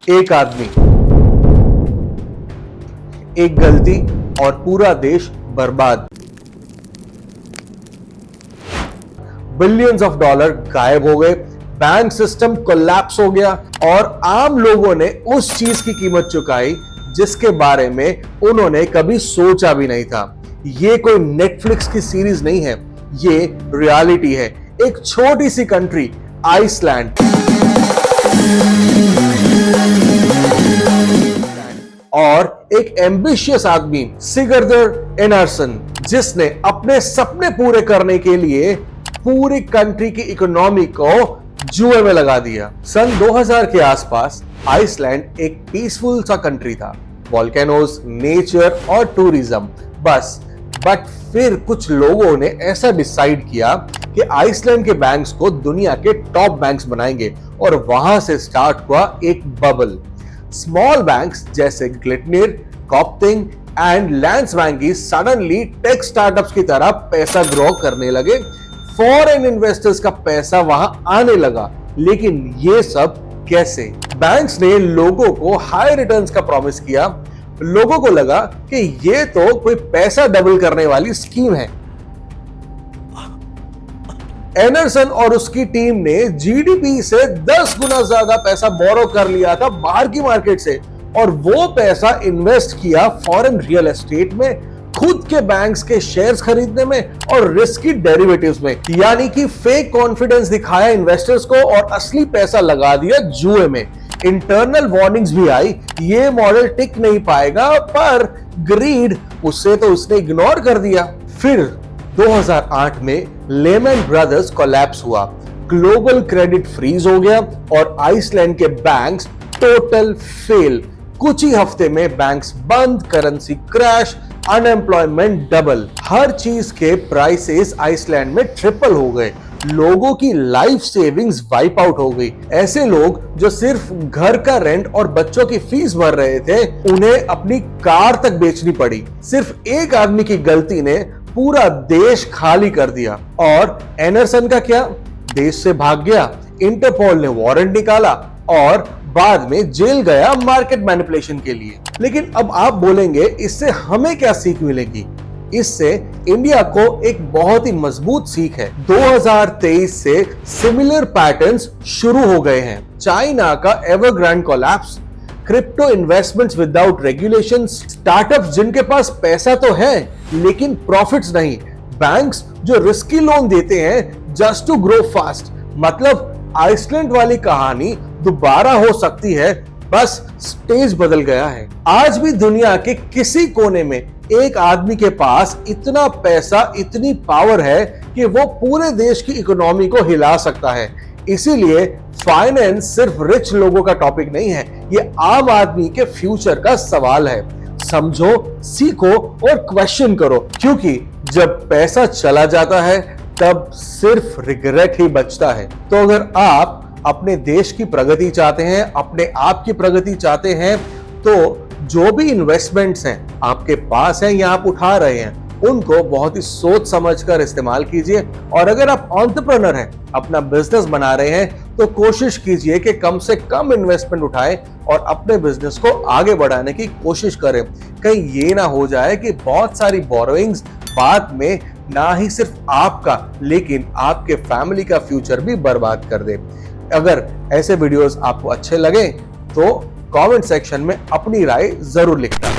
एक आदमी, एक गलती और पूरा देश बर्बाद। बिलियंस ऑफ डॉलर गायब हो गए, बैंक सिस्टम कोलैप्स हो गया और आम लोगों ने उस चीज की कीमत चुकाई जिसके बारे में उन्होंने कभी सोचा भी नहीं था। ये कोई नेटफ्लिक्स की सीरीज नहीं है, ये रियलिटी है। एक छोटी सी कंट्री आइसलैंड और एक एम्बिशियस आदमी सिगर्दर एनर्सन, जिसने अपने सपने पूरे करने के लिए पूरी कंट्री की इकोनॉमी को जुए में लगा दिया। सन 2000 के आसपास आइसलैंड एक पीसफुल सा कंट्री था, वॉल्केनोज, नेचर और टूरिज्म बस। बट फिर कुछ लोगों ने ऐसा डिसाइड किया कि आइसलैंड के बैंक्स को दुनिया के टॉप बैंक्स बनाएंगे और वहां से स्टार्ट हुआ एक बबल। स्मॉल बैंक्स जैसे ग्लिटनिर, कॉप्टिंग एंड लैंड्सबैंकी सडनली टेक स्टार्टअप्स की तरह पैसा ग्रो करने लगे। फॉरेन इन्वेस्टर्स का पैसा वहां आने लगा। लेकिन ये सब कैसे? बैंक्स ने लोगों को हाई रिटर्न्स का प्रॉमिस किया। लोगों को लगा कि ये तो कोई पैसा डबल करने वाली स्कीम है। एनर्सन और उसकी टीम ने जीडीपी से 10 गुना ज्यादा पैसा बोरो कर लिया था बाहर की मार्केट से, और वो पैसा इन्वेस्ट किया फॉरेन रियल एस्टेट में, खुद के बैंक्स के शेयर्स खरीदने में और रिस्की डेरिवेटिव्स में। यानी कि फेक कॉन्फिडेंस दिखाया इन्वेस्टर्स को और असली पैसा लगा दिया जुए में। इंटरनल वार्निंग्स भी आई, ये मॉडल टिक नहीं पाएगा, पर ग्रीड उसे तो उसने इग्नोर कर दिया। फिर 2008 में लेमन ब्रदर्स कोलैप्स हुआ, ग्लोबल क्रेडिट फ्रीज हो गया और आइसलैंड के बैंक्स टोटल फेल। कुछ ही हफ्ते में बैंक्स बंद, करेंसी क्रैश, अनएम्प्लॉयमेंट डबल। हर चीज के प्राइसेस आइसलैंड में ट्रिपल हो गए। लोगों की लाइफ सेविंग्स वाइप आउट हो गई। ऐसे लोग जो सिर्फ घर का रेंट और बच्चों की फीस भर रहे थे, उन्हें अपनी कार तक बेचनी पड़ी। सिर्फ एक आदमी की गलती ने पूरा देश खाली कर दिया। और एनर्सन का क्या? देश से भाग गया, इंटरपोल ने वारंट निकाला और बाद में जेल गया मार्केट मैनिपुलेशन के लिए। लेकिन अब आप बोलेंगे इससे हमें क्या सीख मिलेगी? इससे इंडिया को एक बहुत ही मजबूत सीख है। 2023 से सिमिलर पैटर्न्स शुरू हो गए हैं। चाइना का Evergrande collapse, crypto investments without regulations, startups जिनके पास पैसा तो है लेकिन प्रॉफिट्स नहीं, बैंक्स जो रिस्की लोन देते हैं जस्ट टू ग्रो फास्ट। मतलब आइसलैंड वाली कहानी दोबारा हो सकती है, बस स्टेज बदल गया है। आज भी दुनिया के किसी कोने में एक आदमी के पास इतना पैसा, इतनी पावर है कि वो पूरे देश की इकोनॉमी को हिला सकता है। इसीलिए फाइनेंस सिर्फ रिच लोगों का टॉपिक नहीं है, ये आम आदमी के फ्यूचर का सवाल है। समझो, सीखो और क्वेश्चन करो, क्योंकि जब पैसा चला जाता है तब सिर्फ रिग्रेट ही बचता है। तो अगर आप अपने देश की प्रगति चाहते हैं, अपने आप की प्रगति चाहते हैं, तो जो भी इन्वेस्टमेंट्स हैं आपके पास हैं या आप उठा रहे हैं, उनको बहुत ही सोच समझकर इस्तेमाल कीजिए। और अगर आप एंटरप्रेन्योर हैं, अपना बिजनेस बना रहे हैं, तो कोशिश कीजिए कि कम से कम इन्वेस्टमेंट उठाएं और अपने बिजनेस को आगे बढ़ाने की कोशिश करें। कहीं ये ना हो जाए कि बहुत सारी बोरोइंग्स बाद में ना ही सिर्फ आपका लेकिन आपके फैमिली का फ्यूचर भी बर्बाद कर दे। अगर ऐसे वीडियोस आपको अच्छे लगे तो कमेंट सेक्शन में अपनी राय जरूर लिखना।